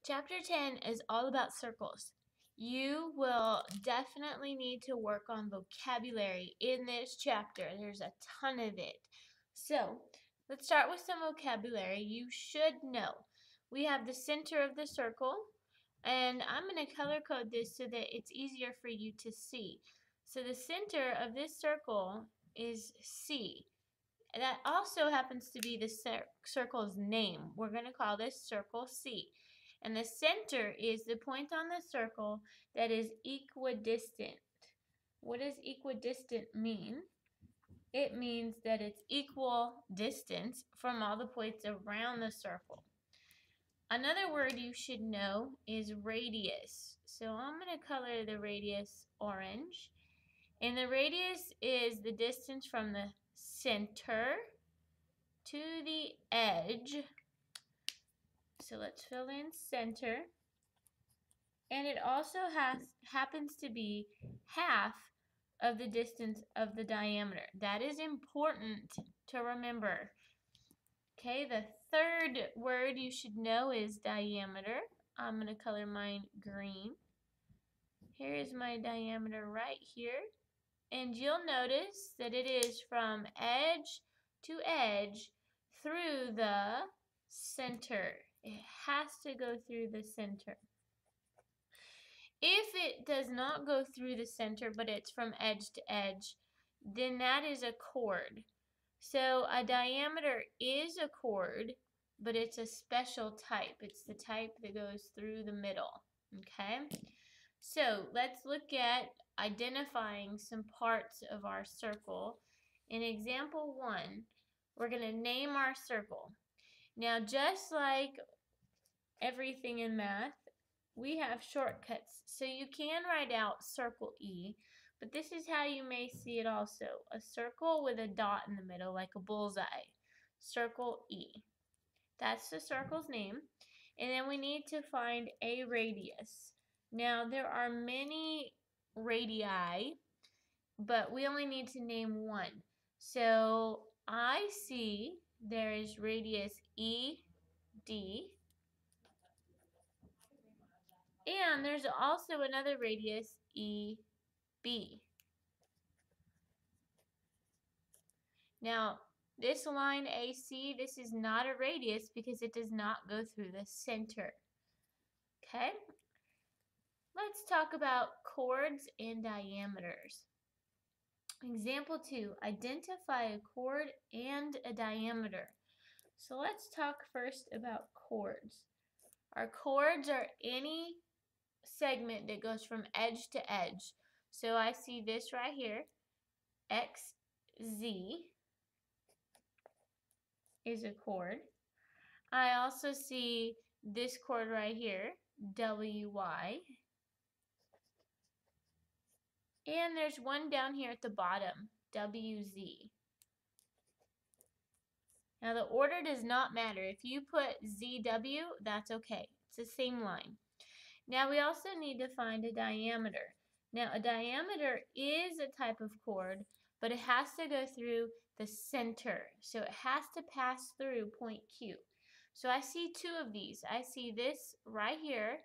Chapter 10 is all about circles. You will definitely need to work on vocabulary in this chapter. There's a ton of it. So, let's start with some vocabulary you should know. We have the center of the circle, and I'm going to color code this so that it's easier for you to see. So, the center of this circle is C. That also happens to be the circle's name. We're going to call this circle C. And the center is the point on the circle that is equidistant. What does equidistant mean? It means that it's equal distance from all the points around the circle. Another word you should know is radius. So I'm going to color the radius orange. And the radius is the distance from the center to the edge. So let's fill in center. And it also happens to be half of the distance of the diameter. That is important to remember. Okay, the third word you should know is diameter. I'm going to color mine green. Here is my diameter right here. And you'll notice that it is from edge to edge through the center. It has to go through the center. If it does not go through the center, but it's from edge to edge, then that is a chord. So a diameter is a chord, but it's a special type. It's the type that goes through the middle. Okay? So let's look at identifying some parts of our circle. In example 1, we're going to name our circle. Now, just like everything in math, we have shortcuts. So you can write out circle E, but this is how you may see it also. A circle with a dot in the middle, like a bullseye. Circle E. That's the circle's name. And then we need to find a radius. Now, there are many radii, but we only need to name one. So I see there is radius ED. And there's also another radius EB. Now, this line AC, this is not a radius because it does not go through the center. Okay? Let's talk about chords and diameters. Example 2, identify a chord and a diameter. So let's talk first about chords. Our chords are any segment that goes from edge to edge. So I see this right here, XZ is a chord. I also see this chord right here, WY. And there's one down here at the bottom, WZ. Now the order does not matter. If you put ZW, that's okay. It's the same line. Now we also need to find a diameter. Now a diameter is a type of chord, but it has to go through the center. So it has to pass through point Q. So I see two of these. I see this right here,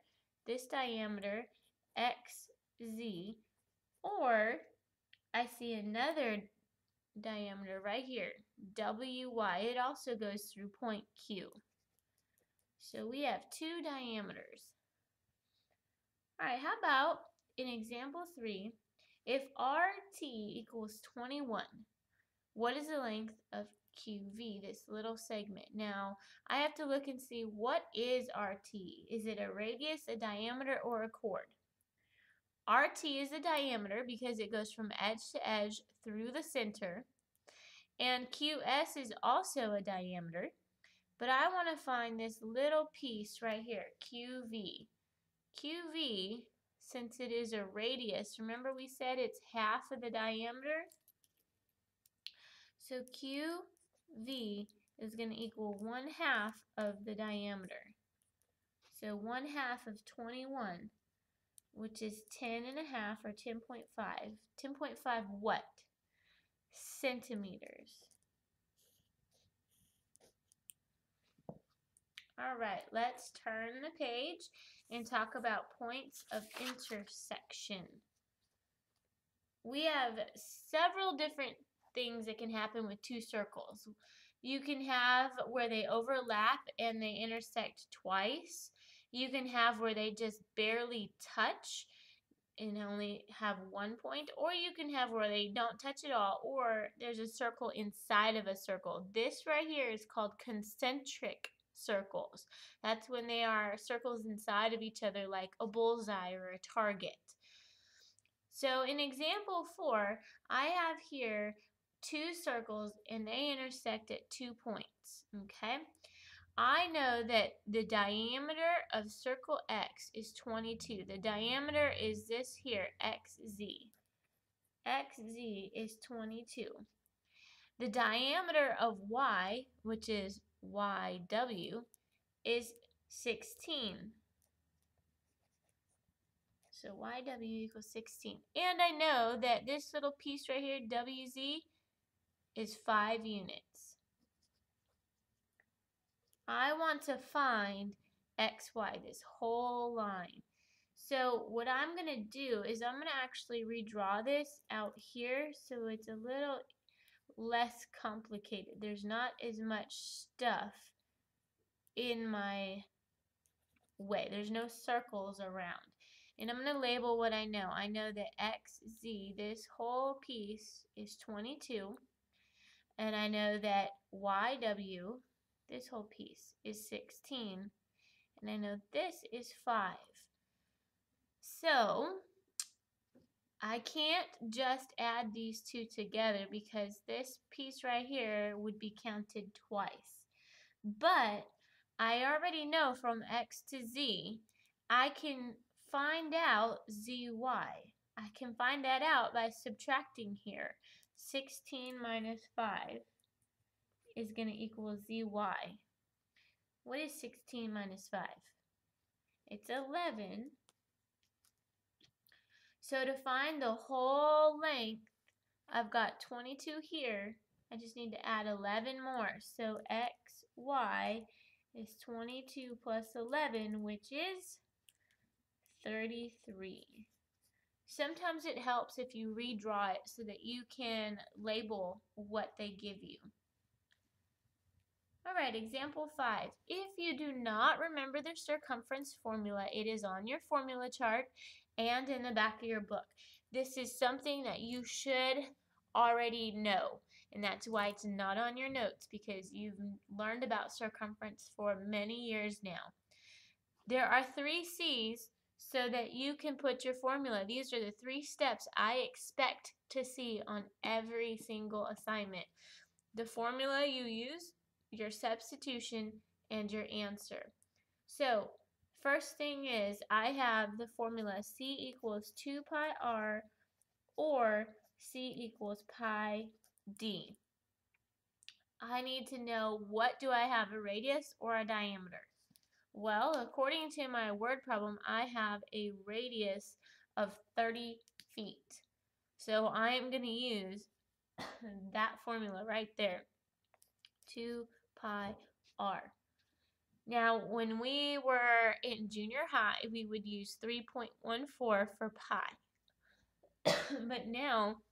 this diameter, XZ, or I see another diameter right here, WY. It also goes through point Q. So we have two diameters. Alright, how about in example 3, if RT equals 21, what is the length of QV, this little segment? Now, I have to look and see what is RT. Is it a radius, a diameter, or a chord? RT is the diameter because it goes from edge to edge through the center. And QS is also a diameter. But I want to find this little piece right here, QV. QV, since it is a radius, remember we said it's half of the diameter? So QV is going to equal 1/2 of the diameter. So 1/2 of 21, which is 10.5 or 10.5. 10.5 what? Centimeters. All right, let's turn the page and talk about points of intersection. We have several different things that can happen with two circles. You can have where they overlap and they intersect twice. You can have where they just barely touch and only have 1 point, or you can have where they don't touch at all, or there's a circle inside of a circle. This right here is called concentric circles. That's when they are circles inside of each other, like a bullseye or a target. So in example 4, I have here two circles and they intersect at 2 points, okay? I know that the diameter of circle X is 22. The diameter is this here, XZ. XZ is 22. The diameter of Y, which is YW, is 16. So YW equals 16. And I know that this little piece right here, WZ, is 5 units. I want to find XY, this whole line. So what I'm going to do is I'm going to actually redraw this out here so it's a little less complicated. There's not as much stuff in my way. There's no circles around. And I'm going to label what I know. I know that XZ, this whole piece, is 22. And I know that YW, this whole piece, is 16. And I know this is 5. So I can't just add these two together because this piece right here would be counted twice. But I already know from X to Z, I can find out ZY. I can find that out by subtracting here. 16 minus 5 is going to equal ZY. What is 16 minus 5? It's 11. So to find the whole length, I've got 22 here. I just need to add 11 more. So XY is 22 plus 11, which is 33. Sometimes it helps if you redraw it so that you can label what they give you. Alright, example 5. If you do not remember the circumference formula, it is on your formula chart and in the back of your book. This is something that you should already know, and that's why it's not on your notes, because you've learned about circumference for many years now. There are 3 C's so that you can put your formula. These are the 3 steps I expect to see on every single assignment. The formula you use, your substitution, and your answer. So first thing is I have the formula C equals 2 pi r or C equals pi d. I need to know, what do I have, a radius or a diameter? Well, according to my word problem, I have a radius of 30 feet. So I am going to use that formula right there, 2 pi r. Now, when we were in junior high, we would use 3.14 for pi. But now,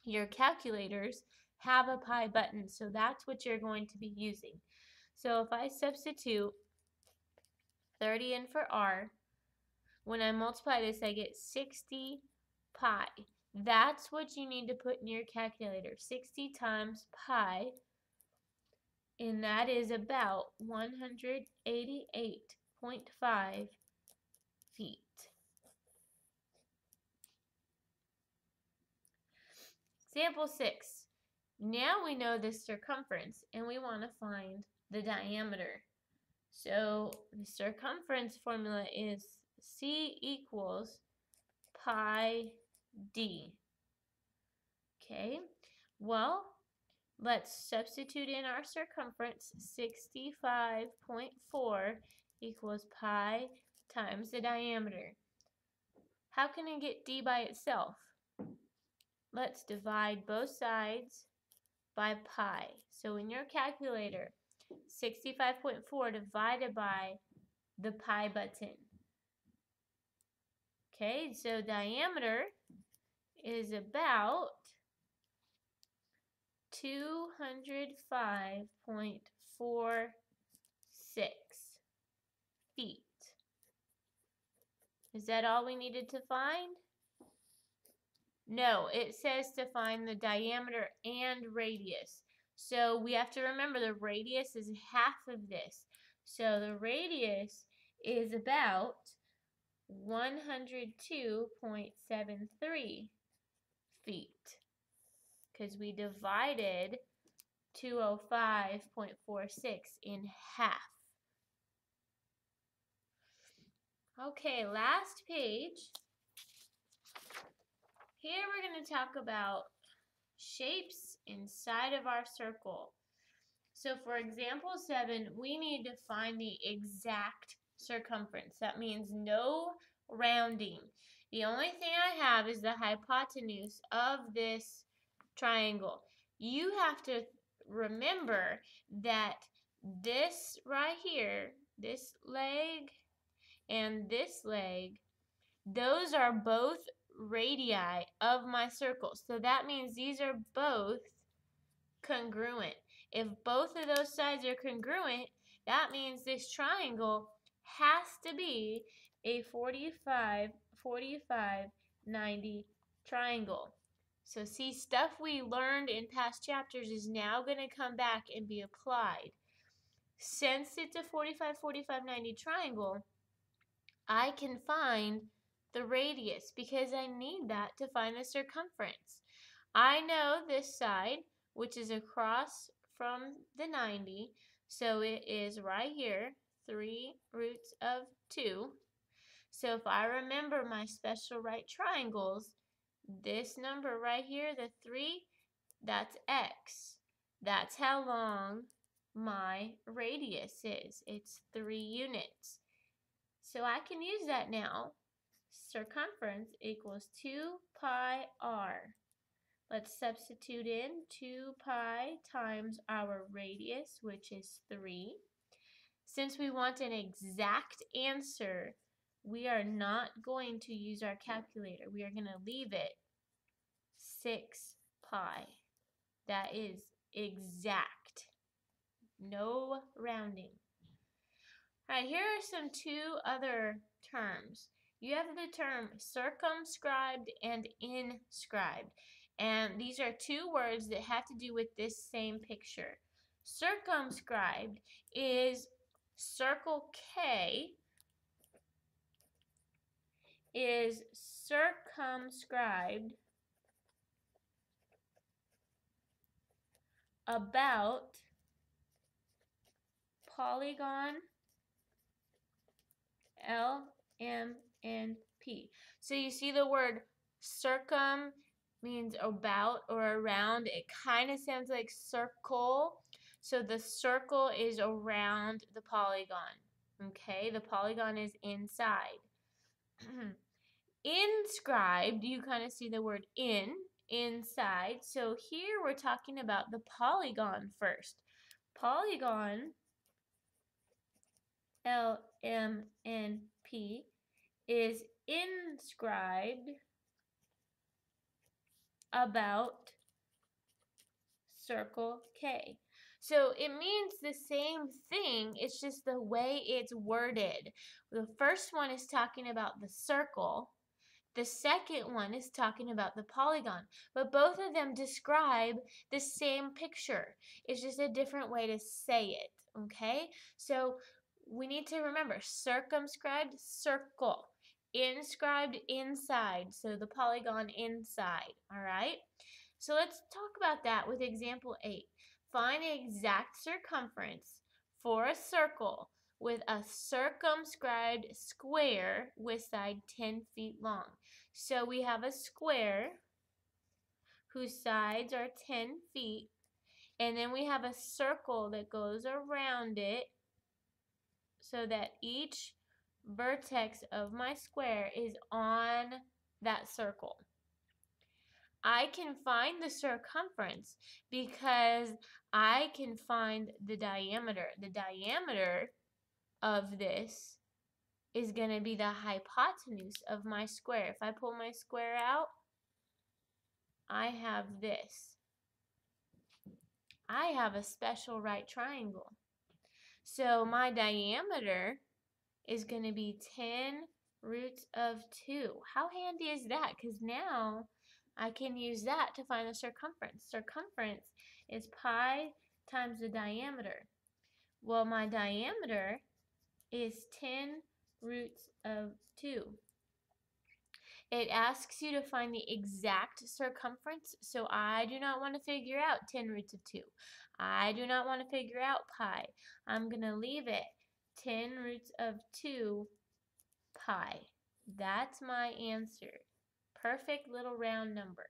your calculators have a pi button, so that's what you're going to be using. So if I substitute 30 in for r, when I multiply this, I get 60 pi. That's what you need to put in your calculator, 60 times pi, and that is about 188.5 feet. Example 6. Now we know the circumference and we want to find the diameter. So the circumference formula is C equals pi d. Okay, well, let's substitute in our circumference. 65.4 equals pi times the diameter. How can I get d by itself? Let's divide both sides by pi. So in your calculator, 65.4 divided by the pi button. Okay, so diameter is about 205.46 feet. Is that all we needed to find? No, it says to find the diameter and radius. So we have to remember the radius is half of this. So the radius is about 102.73 feet because we divided 205.46 in half. Okay, last page. Here we're going to talk about shapes inside of our circle. So for example 7, we need to find the exact circumference. That means no rounding. The only thing I have is the hypotenuse of this triangle. You have to remember that this right here, this leg and this leg, those are both radii of my circle. So that means these are both congruent. If both of those sides are congruent, that means this triangle has to be a 45, 45, 90 triangle. So see, stuff we learned in past chapters is now going to come back and be applied. Since it's a 45, 45, 90 triangle, I can find the radius because I need that to find the circumference. I know this side, which is across from the 90, so it is right here, 3 roots of 2. So if I remember my special right triangles, this number right here, the 3, that's x. That's how long my radius is. It's 3 units. So I can use that now. Circumference equals 2 pi r. Let's substitute in 2 pi times our radius, which is 3. Since we want an exact answer, we are not going to use our calculator. We are going to leave it 6 pi. That is exact. No rounding. All right, here are some 2 other terms. You have the term circumscribed and inscribed. And these are 2 words that have to do with this same picture. Circumscribed is circle K is circumscribed about polygon L, M, and P. So you see the word circum means about or around. It kind of sounds like circle. So the circle is around the polygon. Okay, the polygon is inside. Inscribed, you kind of see the word inside. So here we're talking about the polygon first. Polygon L, M, N, P is inscribed about circle K. So it means the same thing, it's just the way it's worded. The first one is talking about the circle. The second one is talking about the polygon. But both of them describe the same picture. It's just a different way to say it, okay? So we need to remember circumscribed, circle. Inscribed, inside. So the polygon inside, all right? So let's talk about that with example 8. Find the exact circumference for a circle with a circumscribed square with side 10 feet long. So we have a square whose sides are 10 feet, and then we have a circle that goes around it so that each vertex of my square is on that circle. I can find the circumference because I can find the diameter. The diameter of this is going to be the hypotenuse of my square. If I pull my square out, I have this. I have a special right triangle. So my diameter is going to be 10 roots of 2. How handy is that? Because now I can use that to find the circumference. Circumference is pi times the diameter. Well, my diameter is 10 roots of 2. It asks you to find the exact circumference, so I do not want to figure out 10 roots of 2. I do not want to figure out pi. I'm going to leave it 10 roots of 2 pi. That's my answer. Perfect little round number.